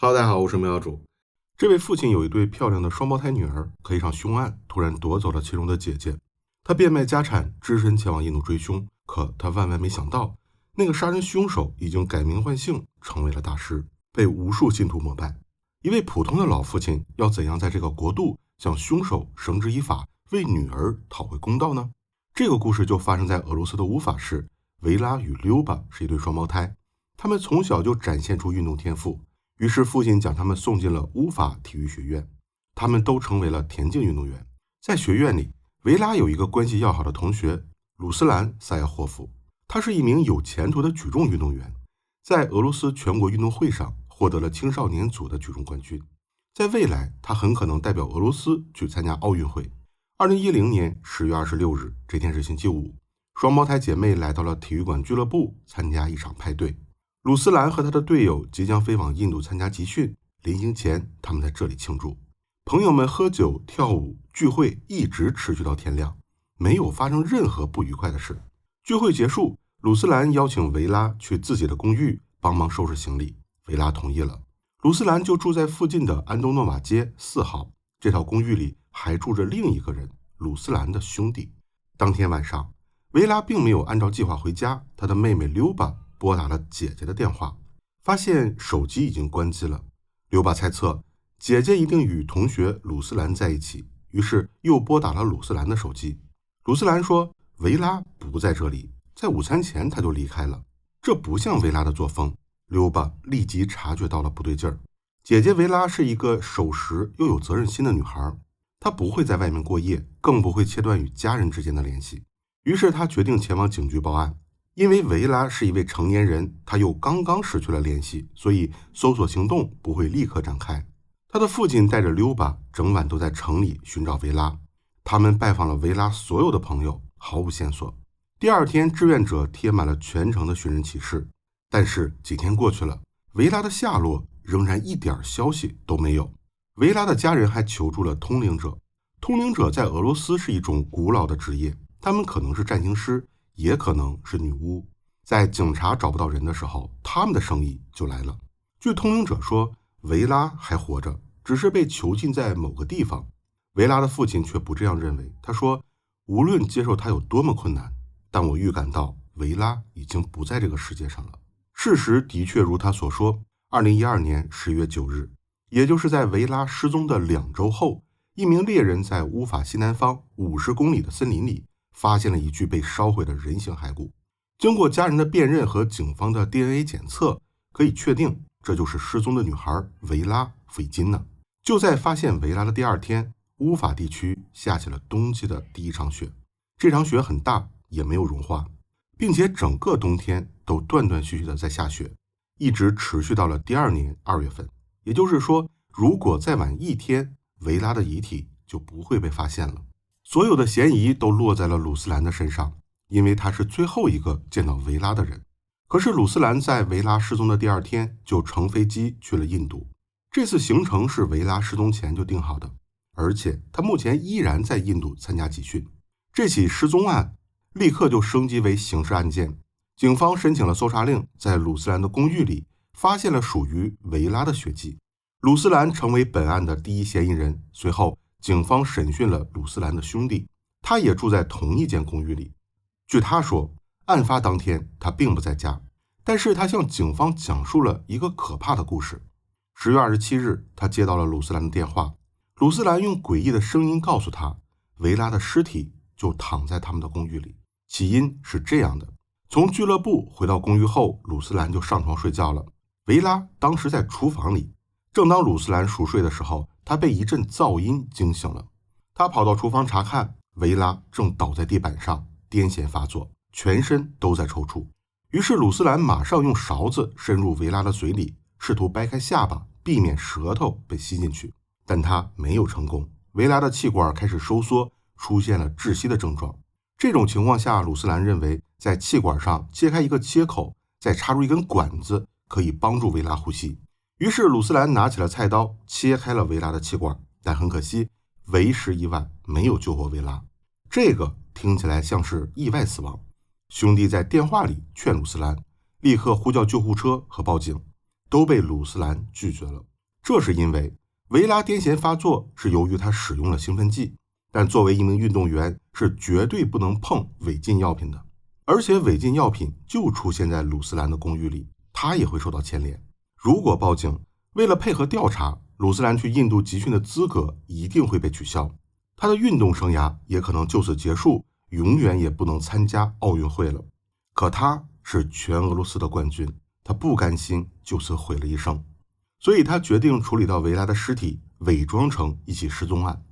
Hello，大家好，我是苗主。这位父亲有一对漂亮的双胞胎女儿，可一场凶案突然夺走了其中的姐姐，他变卖家产，只身前往印度追凶。可他万万没想到，那个杀人凶手已经改名换姓，成为了大师，被无数信徒膜拜。一位普通的老父亲要怎样在这个国度向凶手绳之以法，为女儿讨回公道呢？这个故事就发生在俄罗斯的乌法市。维拉与溜巴是一对双胞胎，他们从小就展现出运动天赋。于是父亲将他们送进了乌法体育学院，他们都成为了田径运动员。在学院里，维拉有一个关系要好的同学鲁斯兰·萨亚霍夫，他是一名有前途的举重运动员，在俄罗斯全国运动会上获得了青少年组的举重冠军。在未来，他很可能代表俄罗斯去参加奥运会。2010年10月26日，这天是星期五，双胞胎姐妹来到了体育馆俱乐部参加一场派对。鲁斯兰和他的队友即将飞往印度参加集训，临行前他们在这里庆祝。朋友们喝酒跳舞，聚会一直持续到天亮，没有发生任何不愉快的事。聚会结束，鲁斯兰邀请维拉去自己的公寓帮忙收拾行李，维拉同意了。鲁斯兰就住在附近的安东诺瓦街4号，这套公寓里还住着另一个人，鲁斯兰的兄弟。当天晚上，维拉并没有按照计划回家，他的妹妹溜巴拨打了姐姐的电话，发现手机已经关机了。溜巴猜测姐姐一定与同学鲁斯兰在一起，于是又拨打了鲁斯兰的手机。鲁斯兰说维拉不在这里，在午餐前他就离开了，这不像维拉的作风。溜巴立即察觉到了不对劲儿。姐姐维拉是一个守时又有责任心的女孩，她不会在外面过夜，更不会切断与家人之间的联系。于是她决定前往警局报案。因为维拉是一位成年人，他又刚刚失去了联系，所以搜索行动不会立刻展开。他的父亲带着溜巴整晚都在城里寻找维拉，他们拜访了维拉所有的朋友，毫无线索。第二天，志愿者贴满了全城的寻人启事，但是几天过去了，维拉的下落仍然一点消息都没有。维拉的家人还求助了通灵者。通灵者在俄罗斯是一种古老的职业，他们可能是占星师，也可能是女巫。在警察找不到人的时候，他们的生意就来了。据通灵者说，维拉还活着，只是被囚禁在某个地方。维拉的父亲却不这样认为，他说无论接受他有多么困难，但我预感到维拉已经不在这个世界上了。事实的确如他所说，2012年10月9日，也就是在维拉失踪的2周后，一名猎人在乌法西南方50公里的森林里发现了一具被烧毁的人形骸骨。经过家人的辨认和警方的 DNA 检测，可以确定这就是失踪的女孩维拉·费金娜。就在发现维拉的第二天，乌法地区下起了冬季的第一场雪。这场雪很大，也没有融化，并且整个冬天都断断续续的在下雪，一直持续到了第2年2月份。也就是说，如果再晚1天，维拉的遗体就不会被发现了。所有的嫌疑都落在了鲁斯兰的身上，因为他是最后一个见到维拉的人。可是鲁斯兰在维拉失踪的第2天就乘飞机去了印度，这次行程是维拉失踪前就定好的，而且他目前依然在印度参加集训。这起失踪案立刻就升级为刑事案件，警方申请了搜查令，在鲁斯兰的公寓里发现了属于维拉的血迹。鲁斯兰成为本案的第一嫌疑人。随后警方审讯了鲁斯兰的兄弟，他也住在同一间公寓里。据他说，案发当天他并不在家，但是他向警方讲述了一个可怕的故事。10月27日，他接到了鲁斯兰的电话，鲁斯兰用诡异的声音告诉他，维拉的尸体就躺在他们的公寓里。起因是这样的，从俱乐部回到公寓后，鲁斯兰就上床睡觉了。维拉当时在厨房里，正当鲁斯兰熟睡的时候，他被一阵噪音惊醒了。他跑到厨房查看，维拉正倒在地板上，癫痫发作，全身都在抽搐。于是鲁斯兰马上用勺子伸入维拉的嘴里，试图掰开下巴，避免舌头被吸进去，但他没有成功。维拉的气管开始收缩，出现了窒息的症状。这种情况下，鲁斯兰认为在气管上切开一个切口，再插入一根管子，可以帮助维拉呼吸。于是鲁斯兰拿起了菜刀，切开了维拉的气管，但很可惜，为时已晚，没有救活维拉。这个听起来像是意外死亡。兄弟在电话里劝鲁斯兰立刻呼叫救护车和报警，都被鲁斯兰拒绝了。这是因为维拉癫痫发作是由于他使用了兴奋剂，但作为一名运动员是绝对不能碰违禁药品的，而且违禁药品就出现在鲁斯兰的公寓里，他也会受到牵连。如果报警，为了配合调查，鲁斯兰去印度集训的资格一定会被取消，他的运动生涯也可能就此结束，永远也不能参加奥运会了。可他是全俄罗斯的冠军，他不甘心就此毁了一生，所以他决定处理到维拉的尸体，伪装成一起失踪案。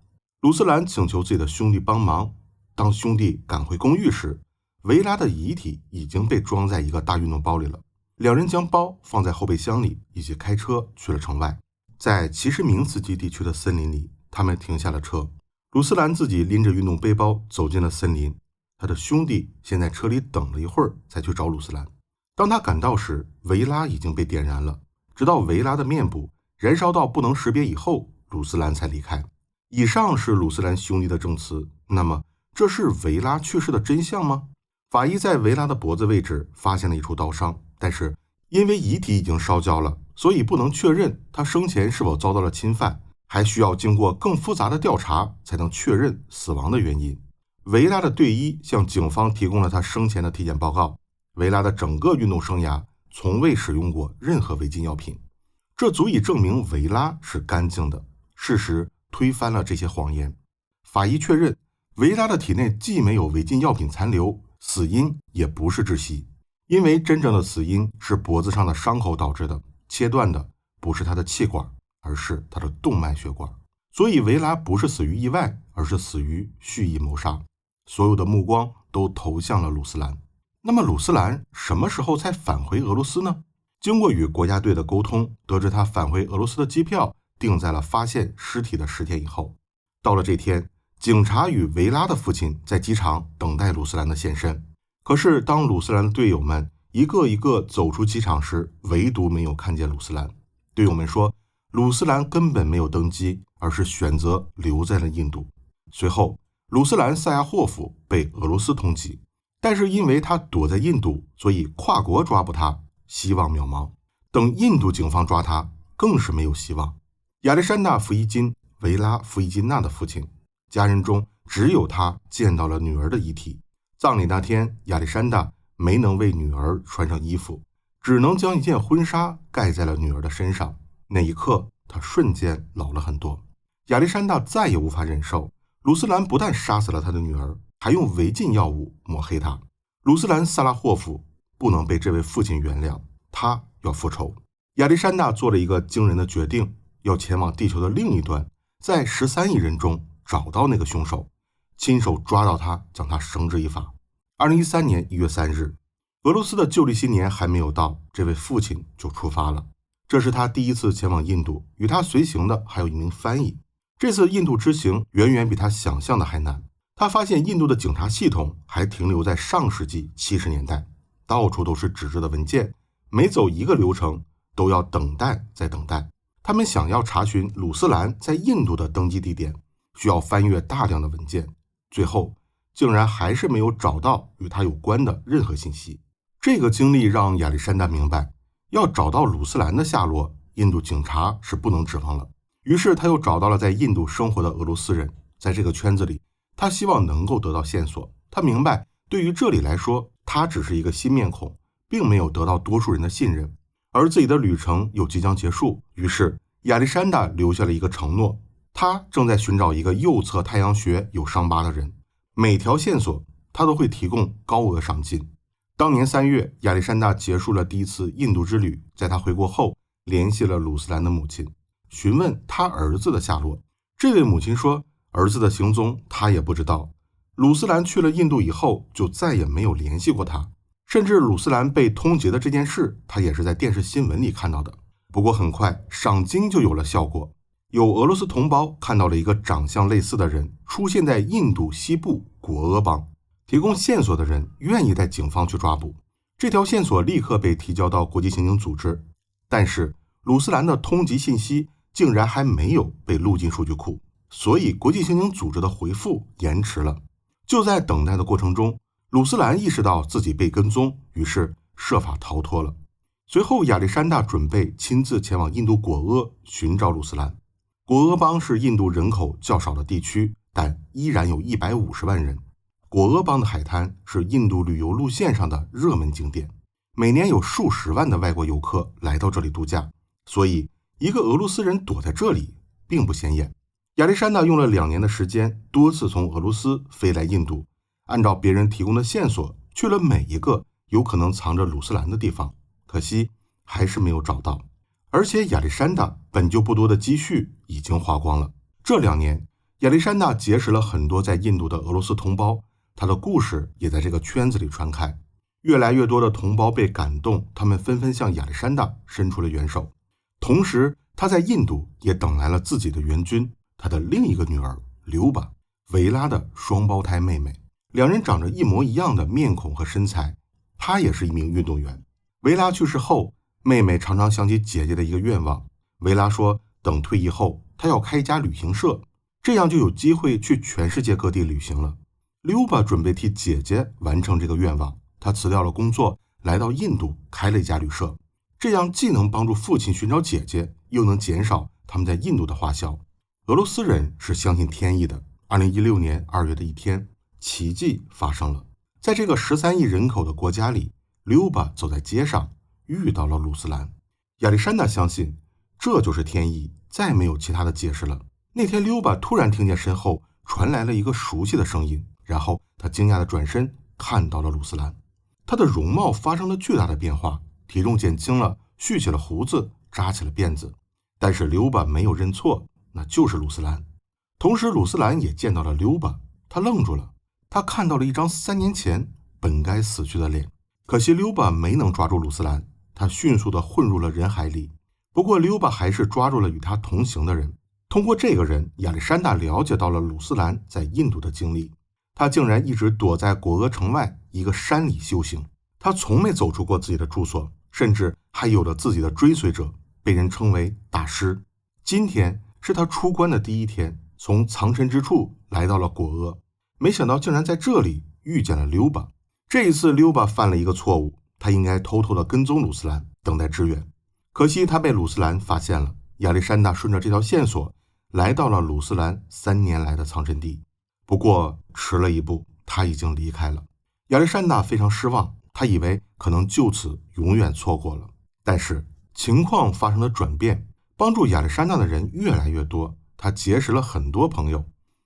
鲁斯兰请求自己的兄弟帮忙，当兄弟赶回公寓时，维拉的遗体已经被装在一个大运动包里了。两人将包放在后备箱里，一起开车去了城外。在奇什明斯基地区的森林里，他们停下了车。鲁斯兰自己拎着运动背包走进了森林，他的兄弟先在车里等了一会儿才去找鲁斯兰。当他赶到时，维拉已经被点燃了，直到维拉的面部燃烧到不能识别以后，鲁斯兰才离开。以上是鲁斯兰兄弟的证词，那么这是维拉去世的真相吗？法医在维拉的脖子位置发现了一处刀伤，但是因为遗体已经烧焦了，所以不能确认他生前是否遭到了侵犯，还需要经过更复杂的调查才能确认死亡的原因。维拉的队医向警方提供了他生前的体检报告，维拉的整个运动生涯从未使用过任何违禁药品，这足以证明维拉是干净的。事实推翻了这些谎言。法医确认，维拉的体内既没有违禁药品残留，死因也不是窒息，因为真正的死因是脖子上的伤口导致的，切断的不是他的气管，而是他的动脉血管。所以维拉不是死于意外，而是死于蓄意谋杀。所有的目光都投向了鲁斯兰。那么鲁斯兰什么时候才返回俄罗斯呢？经过与国家队的沟通，得知他返回俄罗斯的机票定在了发现尸体的10天以后。到了这天，警察与维拉的父亲在机场等待鲁斯兰的现身。可是当鲁斯兰的队友们一个一个走出机场时，唯独没有看见鲁斯兰。队友们说，鲁斯兰根本没有登机，而是选择留在了印度。随后，鲁斯兰·萨亚霍夫被俄罗斯通缉，但是因为他躲在印度，所以跨国抓捕他希望渺茫。等印度警方抓他，更是没有希望。亚历山大·弗伊金，维拉·弗伊金娜的父亲，家人中只有他见到了女儿的遗体。葬礼那天，亚历山大没能为女儿穿上衣服，只能将一件婚纱盖在了女儿的身上。那一刻，他瞬间老了很多。亚历山大再也无法忍受，鲁斯兰不但杀死了他的女儿，还用违禁药物抹黑他。鲁斯兰·萨拉霍夫不能被这位父亲原谅，他要复仇。亚历山大做了一个惊人的决定，要前往地球的另一端，在13亿人中找到那个凶手，亲手抓到他，将他绳之以法。2013年1月3日，俄罗斯的旧历新年还没有到，这位父亲就出发了。这是他第一次前往印度，与他随行的还有一名翻译。这次印度之行远远比他想象的还难。他发现印度的警察系统还停留在上世纪70年代，到处都是纸质的文件，每走一个流程都要等待再等待。他们想要查询鲁斯兰在印度的登记地点，需要翻阅大量的文件，最后竟然还是没有找到与他有关的任何信息。这个经历让亚历山大明白，要找到鲁斯兰的下落，印度警察是不能指望了。于是他又找到了在印度生活的俄罗斯人，在这个圈子里，他希望能够得到线索。他明白，对于这里来说，他只是一个新面孔，并没有得到多数人的信任，而自己的旅程又即将结束。于是亚历山大留下了一个承诺，他正在寻找一个右侧太阳穴有伤疤的人，每条线索他都会提供高额赏金。当年3月，亚历山大结束了第一次印度之旅，在他回国后，联系了鲁斯兰的母亲，询问他儿子的下落。这位母亲说，儿子的行踪他也不知道。鲁斯兰去了印度以后，就再也没有联系过他，甚至鲁斯兰被通缉的这件事，他也是在电视新闻里看到的。不过很快，赏金就有了效果。有俄罗斯同胞看到了一个长相类似的人出现在印度西部果阿邦，提供线索的人愿意带警方去抓捕。这条线索立刻被提交到国际刑警组织，但是鲁斯兰的通缉信息竟然还没有被录进数据库，所以国际刑警组织的回复延迟了。就在等待的过程中，鲁斯兰意识到自己被跟踪，于是设法逃脱了。随后，亚历山大准备亲自前往印度果阿寻找鲁斯兰。果阿邦是印度人口较少的地区，但依然有150万人。果阿邦的海滩是印度旅游路线上的热门景点，每年有数十万的外国游客来到这里度假，所以一个俄罗斯人躲在这里并不显眼。亚历山大用了2年的时间，多次从俄罗斯飞来印度，按照别人提供的线索去了每一个有可能藏着鲁斯兰的地方，可惜还是没有找到。而且亚历山大本就不多的积蓄已经花光了。这2年，亚历山大结识了很多在印度的俄罗斯同胞，他的故事也在这个圈子里传开。越来越多的同胞被感动，他们纷纷向亚历山大伸出了援手。同时，他在印度也等来了自己的援军，他的另一个女儿留巴，维拉的双胞胎妹妹。2人长着一模一样的面孔和身材，她也是一名运动员。维拉去世后，妹妹常常想起姐姐的一个愿望。维拉说，等退役后，她要开一家旅行社，这样就有机会去全世界各地旅行了。留巴准备替姐姐完成这个愿望，她辞掉了工作，来到印度开了一家旅社，这样既能帮助父亲寻找姐姐，又能减少他们在印度的花销。俄罗斯人是相信天意的。2016年2月的一天，奇迹发生了。在这个13亿人口的国家里，留巴走在街上遇到了鲁斯兰。亚历山大相信这就是天意，再没有其他的解释了。那天留巴突然听见身后传来了一个熟悉的声音，然后他惊讶地转身看到了鲁斯兰。他的容貌发生了巨大的变化，体重减轻了，蓄起了胡子，扎起了辫子。但是留巴没有认错，那就是鲁斯兰。同时鲁斯兰也见到了留巴，他愣住了，他看到了一张3年前本该死去的脸。可惜留巴没能抓住鲁斯兰，他迅速地混入了人海里。不过留巴还是抓住了与他同行的人。通过这个人，亚历山大了解到了鲁斯兰在印度的经历。他竟然一直躲在果阿城外一个山里修行，他从没走出过自己的住所，甚至还有了自己的追随者，被人称为大师。今天是他出关的第一天，从藏身之处来到了果阿，没想到竟然在这里遇见了留巴。这一次留巴犯了一个错误，他应该偷偷地跟踪鲁斯兰，等待支援。可惜他被鲁斯兰发现了。亚历山大顺着这条线索来到了鲁斯兰3年来的藏身地，不过迟了一步，他已经离开了。亚历山大非常失望，他以为可能就此永远错过了。但是情况发生了转变，帮助亚历山大的人越来越多，他结识了很多朋友，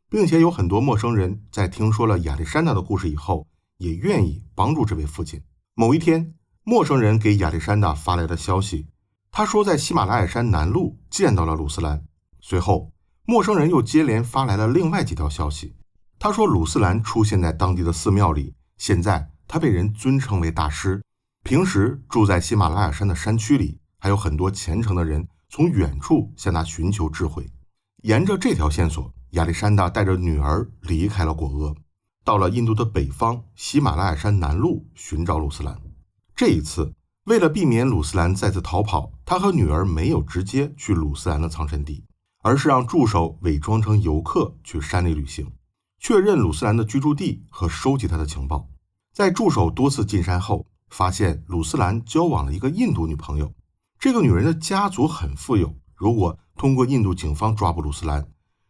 并且有很多陌生人在听说了亚历山大的故事以后，也愿意帮助这位父亲。某一天，陌生人给亚历山大发来的消息，他说在喜马拉雅山南麓见到了鲁斯兰。随后，陌生人又接连发来了另外几条消息。他说鲁斯兰出现在当地的寺庙里，现在他被人尊称为大师，平时住在喜马拉雅山的山区里，还有很多虔诚的人从远处向他寻求智慧。沿着这条线索，亚历山大带着女儿离开了果阿，到了印度的北方喜马拉雅山南麓寻找鲁斯兰。这一次，为了避免鲁斯兰再次逃跑，他和女儿没有直接去鲁斯兰的藏身地，而是让助手伪装成游客去山里旅行，确认鲁斯兰的居住地和收集他的情报。在助手多次进山后，发现鲁斯兰交往了一个印度女朋友，这个女人的家族很富有，如果通过印度警方抓捕鲁斯兰，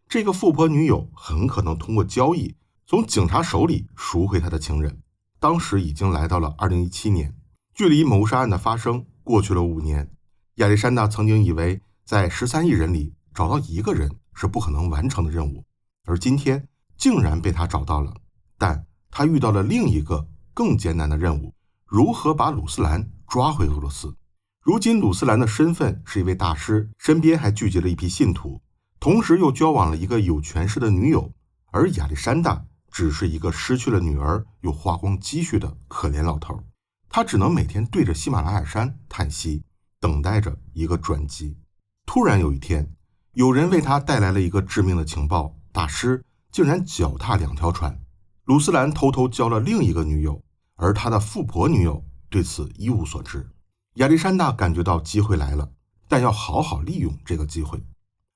这个富婆女友很可能通过交易从警察手里赎回他的情人。当时已经来到了2017年，距离谋杀案的发生过去了5年。亚历山大曾经以为在13亿人里找到一个人是不可能完成的任务，而今天竟然被他找到了。但他遇到了另一个更艰难的任务，如何把鲁斯兰抓回俄罗斯。如今鲁斯兰的身份是一位大师，身边还聚集了一批信徒，同时又交往了一个有权势的女友，而亚历山大只是一个失去了女儿又花光积蓄的可怜老头。他只能每天对着喜马拉雅山叹息，等待着一个转机。突然有一天，有人为他带来了一个致命的情报，大师竟然脚踏2条船。鲁斯兰偷偷交了另一个女友，而他的富婆女友对此一无所知。亚历山大感觉到机会来了，但要好好利用这个机会。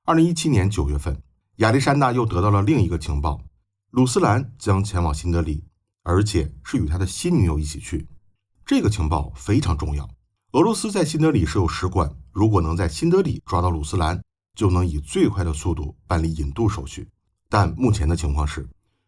2017年9月份，亚历山大又得到了另一个情报，鲁斯兰将前往新德里，而且是与他的新女友一起去。这个情报非常重要，俄罗斯在新德里设有使馆，如果能在新德里抓到鲁斯兰，就能以最快的速度办理引渡手续。但目前的情况是，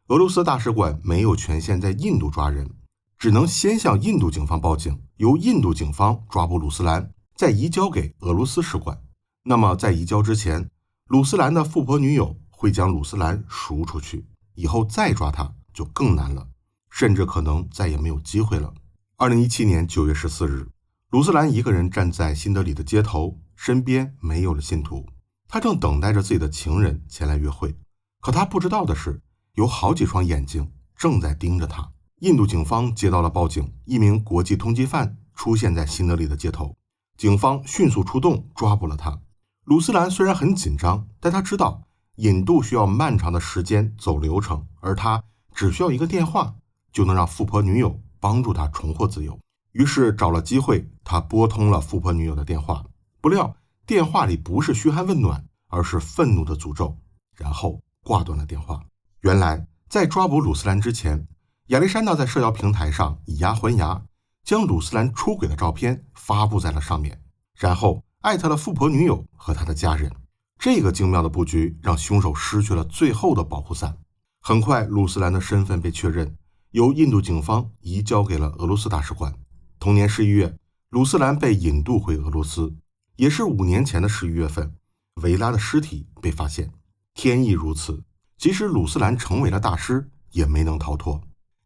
俄罗斯大使馆没有权限在印度抓人，只能先向印度警方报警，由印度警方抓捕鲁斯兰，再移交给俄罗斯使馆。那么在移交之前，鲁斯兰的富婆女友会将鲁斯兰赎出去，以后再抓他就更难了，甚至可能再也没有机会了。2017年9月14日，鲁斯兰一个人站在新德里的街头，身边没有了信徒，他正等待着自己的情人前来约会。可他不知道的是，有好几双眼睛正在盯着他。印度警方接到了报警，一名国际通缉犯出现在新德里的街头，警方迅速出动抓捕了他。鲁斯兰虽然很紧张，但他知道引渡需要漫长的时间走流程，而他只需要一个电话就能让富婆女友帮助他重获自由。于是找了机会，他拨通了富婆女友的电话，不料电话里不是嘘寒问暖，而是愤怒的诅咒，然后挂断了电话。原来在抓捕鲁斯兰之前，亚历山大在社交平台上以牙还牙，将鲁斯兰出轨的照片发布在了上面，然后艾特了富婆女友和他的家人。这个精妙的布局让凶手失去了最后的保护伞。很快，鲁斯兰的身份被确认，由印度警方移交给了俄罗斯大使馆。同年11月，鲁斯兰被引渡回俄罗斯，也是5年前的11月份，维拉的尸体被发现。天意如此，即使鲁斯兰成为了大师，也没能逃脱。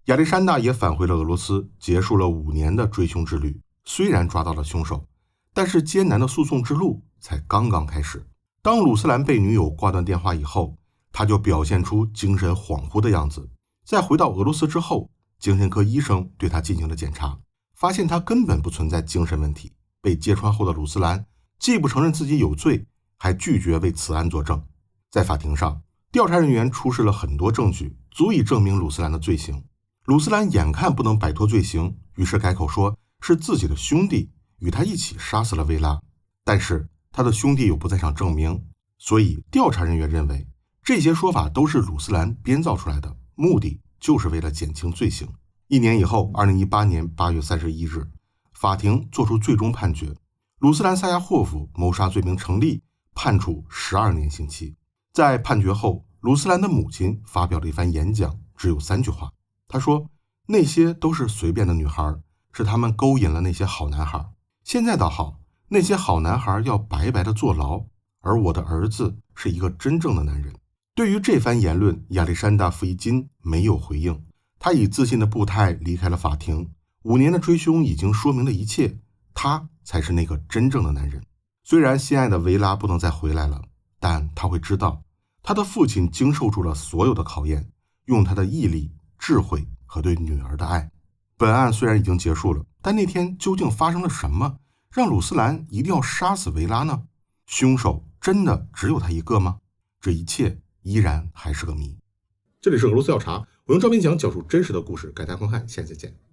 亚历山大也返回了俄罗斯，结束了5年的追凶之旅。虽然抓到了凶手，但是艰难的诉讼之路才刚刚开始。当鲁斯兰被女友挂断电话以后，他就表现出精神恍惚的样子。在回到俄罗斯之后，精神科医生对他进行了检查，发现他根本不存在精神问题。被揭穿后的鲁斯兰既不承认自己有罪，还拒绝为此案作证。在法庭上，调查人员出示了很多证据，足以证明鲁斯兰的罪行。鲁斯兰眼看不能摆脱罪行，于是改口说是自己的兄弟与他一起杀死了维拉，但是他的兄弟有不在场证明，所以调查人员认为这些说法都是鲁斯兰编造出来的，目的就是为了减轻罪行。1年以后，2018年8月31日，法庭作出最终判决，鲁斯兰萨亚霍夫谋杀罪名成立，判处12年刑期。在判决后，鲁斯兰的母亲发表了一番演讲，只有3句话。他说，那些都是随便的女孩，是他们勾引了那些好男孩，现在倒好，那些好男孩要白白的坐牢，而我的儿子是一个真正的男人。对于这番言论，亚历山大·傅伊金没有回应，他以自信的步态离开了法庭。5年的追凶已经说明了一切，他才是那个真正的男人。虽然心爱的维拉不能再回来了，但他会知道，他的父亲经受住了所有的考验，用他的毅力、智慧和对女儿的爱。本案虽然已经结束了，但那天究竟发生了什么，让鲁斯兰一定要杀死维拉呢？凶手真的只有他一个吗？这一切依然还是个谜。这里是俄罗斯要查，我用照片讲述真实的故事，改代观看，下期再见。